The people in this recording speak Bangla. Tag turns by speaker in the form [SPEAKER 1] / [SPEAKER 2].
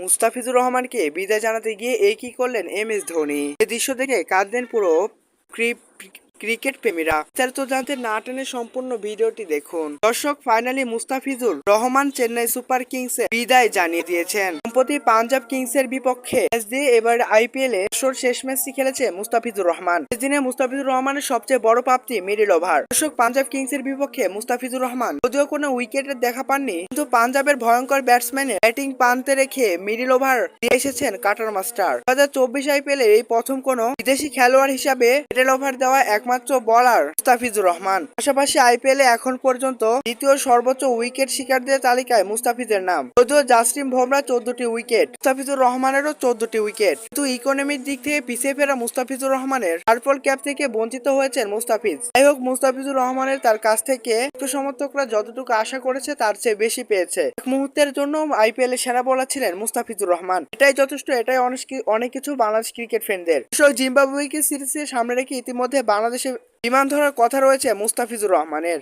[SPEAKER 1] মুস্তাফিজুর রহমানকে বিদায় জানাতে গিয়ে কি করলেন MS ধোনি। এই দৃশ্য দেখে কাঁদলেন পুরো ক্রিকেট প্রেমীরা। বিস্তারিত জানতে না টেনে সম্পূর্ণ ভিডিওটি দেখুন। দর্শক, ফাইনালি মুস্তাফিজুর রহমান চেন্নাই সুপার কিংসে বিদায় জানিয়ে দিয়েছেন। সম্প্রতি পাঞ্জাব কিংসের বিপক্ষে ম্যাচ দিয়ে এবার IPL এ শেষ ম্যাচটি খেলেছে মুস্তাফিজুর রহমান। দিনে মুস্তাফিজুর রহমানের সবচেয়ে বড় প্রাপ্তি মিডল ওভার। দর্শক, পাঞ্জাব কিংসের বিপক্ষে মুস্তাফিজুর রহমান যদিও কোনো উইকেটের দেখা পাননি, কিন্তু পাঞ্জাবের ভয়ঙ্কর ব্যাটসম্যানের ব্যাটিং পান্তে রেখে মিডল ওভার দিয়ে এসেছেন কাটার মাস্টার। 2024 IPL এর এই প্রথম কোনো বিদেশি খেলোয়াড় হিসাবে মিডল ওভার দেওয়া একমাত্র বোলার মুস্তাফিজুর রহমান। পাশাপাশি IPL এ এখন পর্যন্ত দ্বিতীয় সর্বোচ্চ উইকেট শিকারদের তালিকায় মুস্তাফিজের নাম। যদিও জাসপ্রীত বুমরা 14টি উইকেট, মুস্তাফিজুর রহমানেরও 14টি উইকেট, কিন্তু ইকোনমির দিক থেকে পিছিয়ে ফেরা মুস্তাফিজুর রহমানের পার্পল ক্যাপ থেকে বঞ্চিত হয়েছেন মুস্তাফিজ। যাই হোক, মুস্তাফিজুর রহমানের তার কাছ থেকে সমর্থকরা যতটুকু আশা করেছে তার চেয়ে বেশি পেয়েছে। এক মুহূর্তের জন্য IPL এর সেরা বোলার ছিলেন মুস্তাফিজুর রহমান। এটাই যথেষ্ট, এটাই অনেক কিছু বাংলাদেশ ক্রিকেট ফ্যানদের। জিম্বাবুয়েকে সিরিজে সামনে রেখে ইতিমধ্যে বাংলাদেশে বিমান ধরার কথা রয়েছে মুস্তাফিজুর রহমানের।